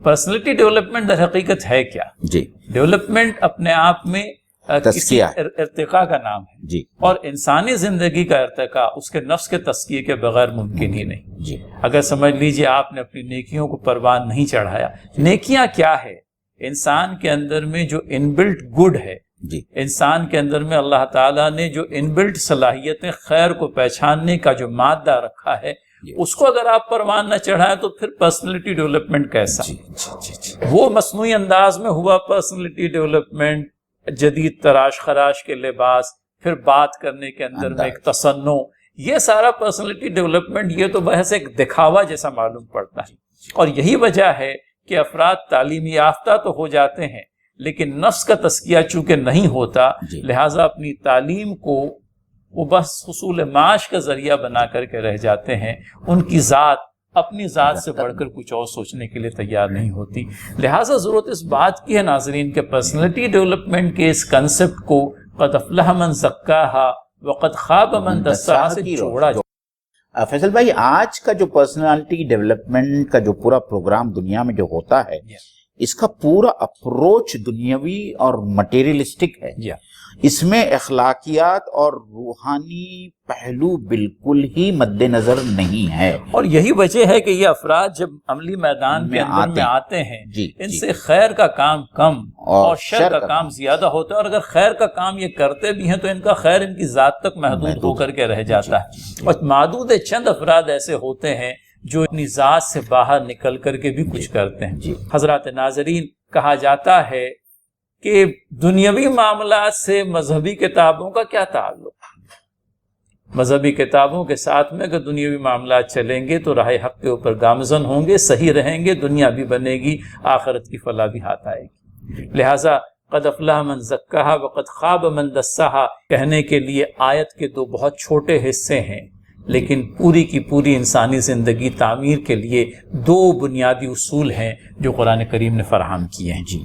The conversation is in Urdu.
پرسنالٹی ڈیولپمنٹ در حقیقت ہے کیا؟ جی، ڈیولپمنٹ اپنے آپ میں کسی تزکیہ ارتقاء کا نام ہے جی، اور انسانی زندگی کا ارتقاء اس کے نفس کے تزکیے کے بغیر ممکن ہی نہیں. جی، اگر سمجھ لیجئے آپ نے اپنی نیکیوں کو پروان نہیں چڑھایا. نیکیاں کیا ہے؟ انسان کے اندر میں جو ان بلٹ گڈ ہے، جی، انسان کے اندر میں اللہ تعالیٰ نے جو ان بلٹ صلاحیتیں خیر کو پہچاننے کا جو مادہ رکھا ہے، اس کو اگر آپ پروان نہ چڑھائیں تو پھر پرسنالٹی ڈیولپمنٹ کیسا؟ جی، جی، جی، وہ مصنوعی انداز میں ہوا پرسنالٹی ڈیولپمنٹ، جدید تراش خراش کے لباس، پھر بات کرنے کے اندر میں ایک تصنع، یہ سارا پرسنالٹی ڈیولپمنٹ یہ تو بحث ایک دکھاوا جیسا معلوم پڑتا ہے. اور یہی وجہ ہے کہ افراد تعلیمی یافتہ تو ہو جاتے ہیں لیکن نفس کا تزکیہ چونکہ نہیں ہوتا، لہٰذا اپنی تعلیم کو وہ بس حصول معاش کا ذریعہ بنا کر کے رہ جاتے ہیں. ان کی ذات اپنی ذات سے بڑھ کر کچھ اور سوچنے کے لیے تیار نہیں ہوتی. لہٰذا ضرورت اس بات کی ہے ناظرین کہ پرسنالٹی ڈیولپمنٹ کے اس کنسپٹ کو قد افلح من زکاہا وقد خاب من دساہا سے جوڑا جائے. فیصل بھائی، آج کا جو پرسنالٹی ڈیولپمنٹ کا جو پورا پروگرام دنیا میں جو ہوتا ہے، اس کا پورا اپروچ دنیاوی اور مٹیریلسٹک ہے. اس میں اخلاقیات اور روحانی پہلو بالکل ہی مد نظر نہیں ہے. اور یہی وجہ ہے کہ یہ افراد جب عملی میدان کے اندر میں آتے ہیں، ان سے خیر کا کام کم اور شر کا کام زیادہ ہوتا ہے. اور اگر خیر کا کام یہ کرتے بھی ہیں تو ان کا خیر ان کی ذات تک محدود ہو کر کے رہ جاتا ہے. اور معدود چند افراد ایسے ہوتے ہیں جو اپنی ذات سے باہر نکل کر کے بھی کچھ کرتے ہیں. حضرات ناظرین، کہا جاتا ہے کہ دنیاوی معاملات سے مذہبی کتابوں کا کیا تعلق؟ مذہبی کتابوں کے ساتھ میں اگر دنیاوی معاملات چلیں گے تو راہ حق کے اوپر گامزن ہوں گے، صحیح رہیں گے، دنیا بھی بنے گی، آخرت کی فلاح بھی ہاتھ آئے گی. لہٰذا قد افلح من زکاہا وقد خاب من دساہا کہنے کے لیے آیت کے دو بہت چھوٹے حصے ہیں، لیکن پوری کی پوری انسانی زندگی تعمیر کے لیے دو بنیادی اصول ہیں جو قرآن کریم نے فراہم کیے ہیں.